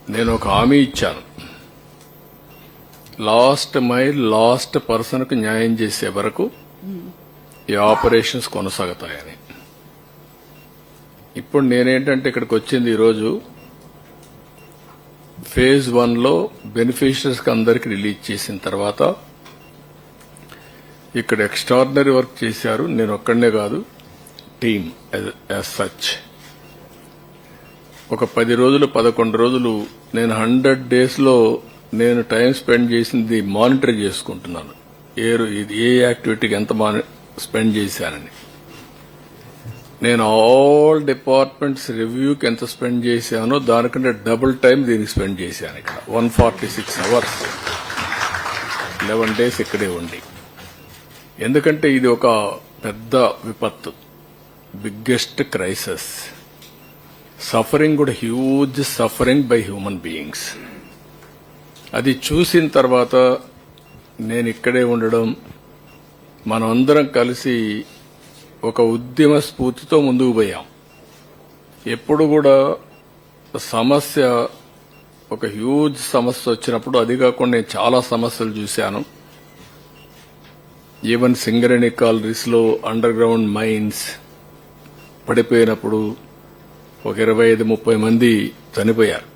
నేను ఒక హామీ ఇచ్చాను. లాస్ట్ మైల్ లాస్ట్ పర్సన్ కు న్యాయం చేసే వరకు ఈ ఆపరేషన్స్ కొనసాగుతాయని. ఇప్పుడు నేనేంటంటే ఇక్కడికి వచ్చింది ఈరోజు ఫేజ్ 1 లో బెనిఫిషరీస్ కి అందరికి రిలీజ్ చేసిన తర్వాత ఇక్కడ ఎక్స్ట్రాడినరీ వర్క్ చేశారు. నేను ఒక్కడనే కాదు, టీమ్ యాజ్ సచ్. ఒక 10 రోజులు 11 రోజులు నేను 100 days లో నేను టైం స్పెండ్ చేసింది మానిటర్ చేసుకుంటున్నాను. ఏ యాక్టివిటీకి ఎంత స్పెండ్ చేశానని. నేను ఆల్ డిపార్ట్మెంట్స్ రివ్యూకి ఎంత స్పెండ్ చేశానో దానికంటే డబుల్ టైం దీనికి స్పెండ్ చేశాను. ఇక్కడ 146 hours 11 days ఇక్కడే ఉండి. ఎందుకంటే ఇది ఒక పెద్ద విపత్తు, బిగ్గెస్ట్ క్రైసిస్. సఫరింగ్ కూడా huge suffering by human beings. అది చూసిన తర్వాత నేను ఇక్కడే ఉండడం, మనం అందరం కలిసి ఒక ఉద్యమ స్ఫూర్తితో ముందుకు పోయాం. ఎప్పుడు కూడా సమస్య ఒక హ్యూజ్ సమస్య వచ్చినప్పుడు, అది కాకుండా నేను చాలా సమస్యలు చూశాను. ఈవెన్ సింగరేణి కాలరీస్ లో అండర్ గ్రౌండ్ మైన్స్ పడిపోయినప్పుడు ఒక 25-30 మంది చనిపోయారు.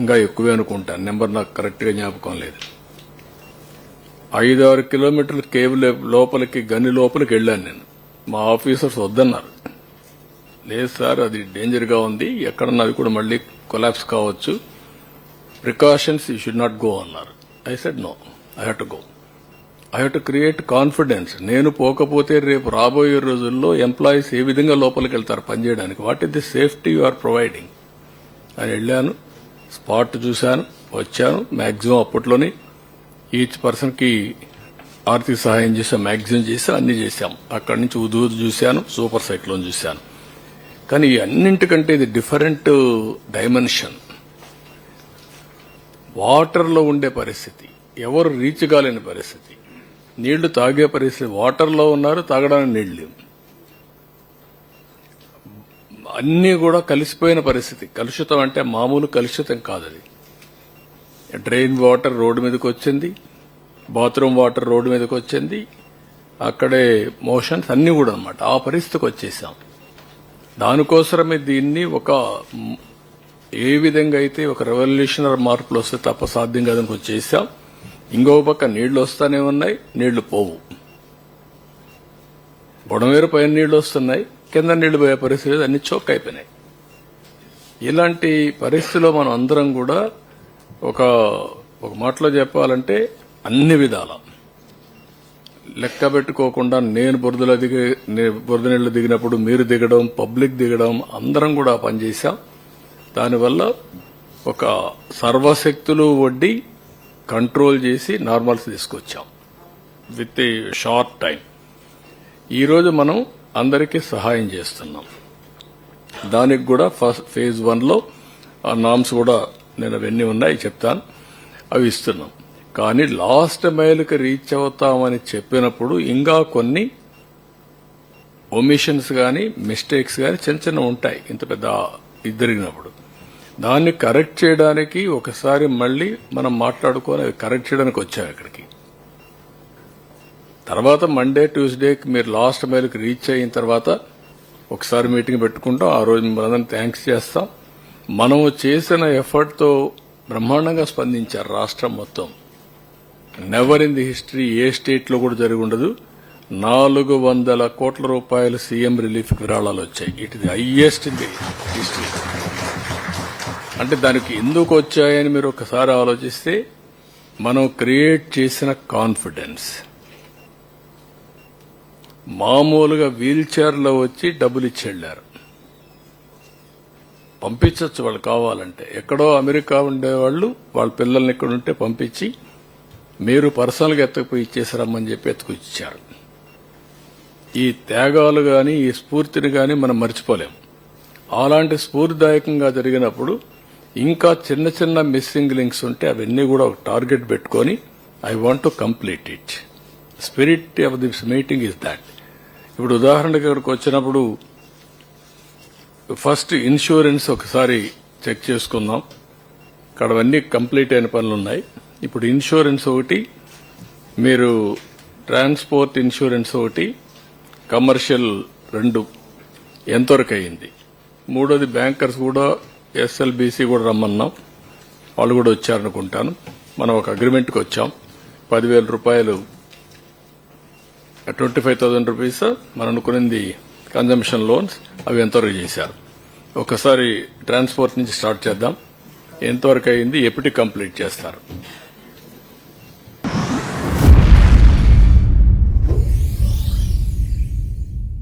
ఇంకా ఎక్కువే అనుకుంటాను, నెంబర్ నాకు కరెక్ట్ గా జ్ఞాపకం లేదు. 5-6 కిలోమీటర్ల కేవ్ లోపలికి, గని లోపలికి వెళ్లాను నేను. మా ఆఫీసర్స్ వద్దన్నారు. లేదు సార్, అది డేంజర్ గా ఉంది, ఎక్కడన్నా అవి కూడా మళ్లీ కొలాప్స్ కావచ్చు, precautions you should not go అన్నారు. I said no, I have to go. I have to create confidence. నేను పోకపోతే రేపు రాబోయే రోజుల్లో ఎంప్లాయీస్ ఏ విధంగా లోపలికి వెళ్తారు పనిచేయడానికి, what is the safety you are providing అని వెళ్ళాను. స్పాట్ చూశాను, వచ్చాను. మాక్సిమం అప్పట్లోనే ఈచ్ పర్సన్ కి ఆర్థిక సహాయం చేశాం, మాక్సిమం చేశాం, అన్ని చేశాం. అక్కడి నుంచి ఉదూదు చూశాను, సూపర్ సైక్లోన్ చూశాను. కానీ ఈ అన్నింటికంటే ఇది డిఫరెంట్ డైమెన్షన్. వాటర్ లో ఉండే పరిస్థితి, ఎవరు రీచ్ కాలేని పరిస్థితి, నీళ్లు తాగే పరిస్థితి. వాటర్ లో ఉన్నారు, తాగడానికి నీళ్లు, అన్నీ కూడా కలిసిపోయిన పరిస్థితి. కలుషితం అంటే మామూలు కలుషితం కాదు అది. డ్రైన్ వాటర్ రోడ్డు మీదకి వచ్చింది, బాత్రూమ్ వాటర్ రోడ్డు మీదకి వచ్చింది, అక్కడే మోషన్స్ అన్ని కూడా అన్నమాట. ఆ పరిస్థితికి వచ్చేసాం. దానికోసమే దీన్ని ఏ విధంగా అయితే ఒక రెవల్యూషనరీ మార్పులు వస్తే తప్ప సాధ్యం కాదని వచ్చేసాం. ఇంకో పక్క నీళ్లు వస్తానే ఉన్నాయి, నీళ్లు పోవు. బుడమేరు పైన నీళ్లు వస్తున్నాయి, కింద నీళ్లు పోయే పరిస్థితి, అన్ని చోక్ అయిపోయినాయి. ఇలాంటి పరిస్థితిలో మనం అందరం కూడా ఒక మాటలో చెప్పాలంటే అన్ని విధాల లెక్క పెట్టుకోకుండా, నేను బురద నీళ్లు దిగినప్పుడు మీరు దిగడం, పబ్లిక్ దిగడం, అందరం కూడా పనిచేశాం. దానివల్ల ఒక సర్వశక్తులు వడ్డీ కంట్రోల్ చేసి నార్మల్స్ తీసుకొచ్చాం విత్ ఏ షార్ట్ టైం. ఈరోజు మనం అందరికీ సహాయం చేస్తున్నాం. దానికి కూడా ఫేజ్ 1 లో ఆ నామ్స్ కూడా నేను అవన్నీ ఉన్నాయి చెప్తాను, అవి ఇస్తున్నాం. కానీ లాస్ట్ మైల్కి రీచ్ అవుతామని చెప్పినప్పుడు ఇంకా కొన్ని ఒమిషన్స్ గాని, మిస్టేక్స్ గాని చిన్న చిన్న ఉంటాయి. ఇంత పెద్ద జరిగినప్పుడు దాన్ని కరెక్ట్ చేయడానికి ఒకసారి మళ్లీ మనం మాట్లాడుకొని అవి కరెక్ట్ చేయడానికి వచ్చాం ఇక్కడికి. తర్వాత మండే, ట్యూస్డేకి మీరు లాస్ట్ మైల్కి రీచ్ అయిన తర్వాత ఒకసారి మీటింగ్ పెట్టుకుంటాం. ఆ రోజు మనందరం థ్యాంక్స్ చేస్తాం. మనము చేసిన ఎఫర్ట్ తో బ్రహ్మాండంగా స్పందించారు రాష్ట్రం మొత్తం. Never in the history A state లో కూడా జరిగి ఉండదు. 400 కోట్ల రూపాయలు సీఎం రిలీఫ్ విరాళాలు వచ్చాయి. It is highest in the history. అంటే దానికి ఎందుకు వచ్చాయని మీరు ఒకసారి ఆలోచిస్తే, మనం క్రియేట్ చేసిన కాన్ఫిడెన్స్. మామూలుగా వీల్ చైర్లో వచ్చి డబ్బులు ఇచ్చి వెళ్లారు. పంపించవచ్చు వాళ్ళు కావాలంటే. ఎక్కడో అమెరికా ఉండేవాళ్లు వాళ్ళ పిల్లల్ని ఇక్కడ ఉంటే పంపించి మీరు పర్సనల్ గా ఎత్తకపోయి ఇచ్చేసారమ్మని చెప్పి ఎత్తుకొచ్చారు. ఈ త్యాగాలు గాని, ఈ స్ఫూర్తిని గాని మనం మర్చిపోలేం. అలాంటి స్ఫూర్తిదాయకంగా జరిగినప్పుడు ఇంకా చిన్న చిన్న మిస్సింగ్ లింక్స్ ఉంటే అవన్నీ కూడా ఒక టార్గెట్ పెట్టుకొని I want to complete it. Spirit of this meeting is that. ఇప్పుడు ఉదాహరణకి ఇక్కడికి వచ్చినప్పుడు ఫస్ట్ ఇన్సూరెన్స్ ఒకసారి చెక్ చేసుకుందాం. అక్కడ అన్నీ కంప్లీట్ అయిన పనులు ఉన్నాయి. ఇప్పుడు ఇన్సూరెన్స్ ఒకటి, మీరు ట్రాన్స్పోర్ట్ ఇన్సూరెన్స్ ఒకటి, కమర్షియల్ 2 ఎంతవరకు అయింది. మూడోది బ్యాంకర్స్ కూడా ఎస్ఎల్బీసీ కూడా రమ్మన్నాం, వాళ్ళు కూడా వచ్చారనుకుంటాను. మనం ఒక అగ్రిమెంట్కి వచ్చాం. 10,000 రూపాయలు 25,000 రూపీస్ మనం అనుకున్నది కన్జంప్షన్ లోన్స్, అవి ఎంతవరకు చేశారు. ఒకసారి ట్రాన్స్పోర్ట్ నుంచి స్టార్ట్ చేద్దాం. ఎంతవరకు అయింది, ఎప్పటికి కంప్లీట్ చేస్తారు.